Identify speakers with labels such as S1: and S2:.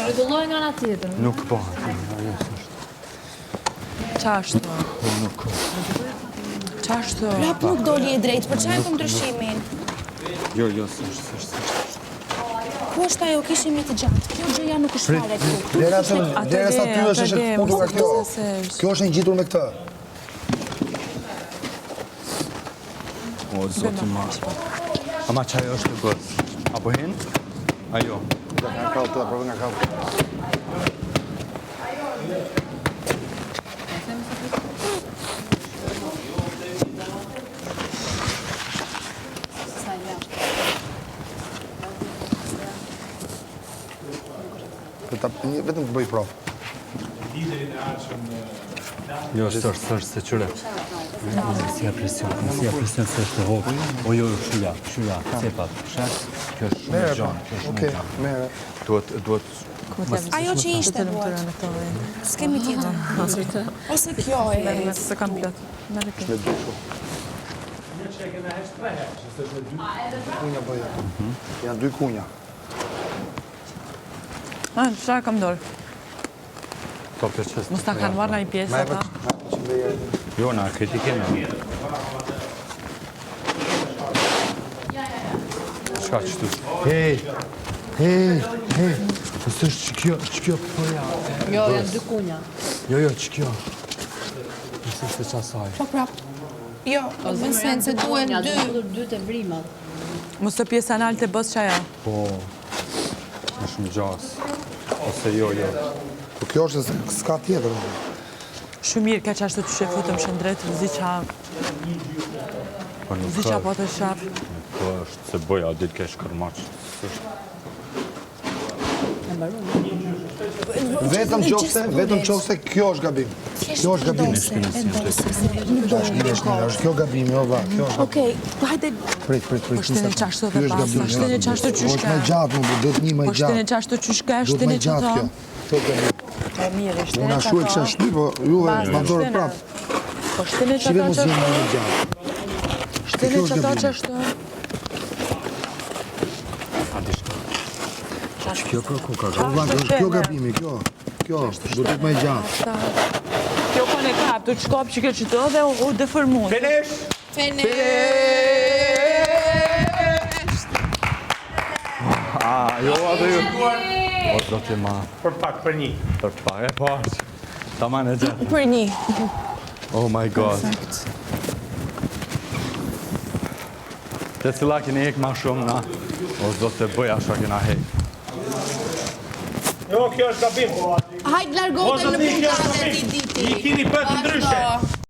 S1: Rregulloj nga ana tjetër.
S2: Nuk po.
S3: Qashtu?
S2: Nuk po.
S3: Qashtu?
S4: Prap nuk doli e drejtë, për çfarë kom ndryshimin?
S2: Jo, s'është.
S4: Ku është ajo, kishim një të gjatë. Kjo gjëja nuk është fare këtu.
S5: Dera sa ty është pundur nga kjo. Kjo është një gjitur me këtë.
S2: O, zoti ma. Ama qaj është të bërë? Apo hen? Ajo.
S5: Nga kallë të aprovë nga kallë. Vetëm të bëj provë.
S2: Jo, s'është se qëre. Si e presion se është të vogë. O jo, shuja, cepat, shes. Kjo është shumë e gjanë,
S5: Okej, mere.
S2: Duhet...
S4: Ajo që ishte duhet. S'kemi tjetër. Ose kjo e...
S3: Se kam plot.
S5: Shme dushu. Kunja bëja. Janë 2 kunja.
S3: Qa kam dorë?
S2: Po për qësë...
S3: Mos ta kanë marrë nga i pjesë ata?
S2: Jo, na këti keme. Shka qëtu? Hej! Nësë është që kjo përja?
S1: Jo, janë 2 kunja.
S2: Jo, që kjo. Nësë është të qasaj.
S4: Po prap. Jo, në sen se duen 2.
S1: 2 të vrimat.
S3: Mos të pjesë anal të bësë qaja?
S2: Po, në shumë gjas. Ose jo.
S5: Po kjo është s'ka tjetër.
S3: Shumë mirë, ka qashtu të shefutëm shëndret, zi qa po të shaf.
S2: Po është se bëja, ditë kesh kërmaq.
S5: Vetëm qofse kjo është gabim. Kjo është gabim. Është kjo gabim, jo vla.
S4: Okej, hajde...
S5: Prit.
S3: Shtene qashtu dhe pasta, shtene qashtu qyshka.
S5: është me gjatë, më duhet një me gjatë.
S3: Shtene qashtu qyshka,
S5: Duhet
S3: shtene
S5: me gjatë kjo. Kjo gabim.
S3: E mirë, shtene
S5: Unë ashu e kësha shty, po juve ma dorë prapë.
S3: Po shtene
S5: Shive
S3: qata
S5: mos jenë me
S3: qashtu.
S5: gjatë.
S3: Shtene qata qashtu.
S2: Kjo për ku ka
S5: Po vla, është kjo gabimi, kjo. Kjo, duhet me gjatë.
S3: Kjo kone kap, të qkop që ke qëto dhe u deformon.
S4: Fenesh!
S2: Jo, atë ju. O, do të ma...
S6: Për pak, për një.
S2: Për pak, e pas. Ta ma në gjatë.
S4: Për një.
S2: Oh my god. Të cila kene hek ma shumë na. O, do të bëja shka kena hek.
S6: Jo, kjo është gabim.
S4: Hajde largote në puntate ti diti.
S6: I kini për të ndryshe.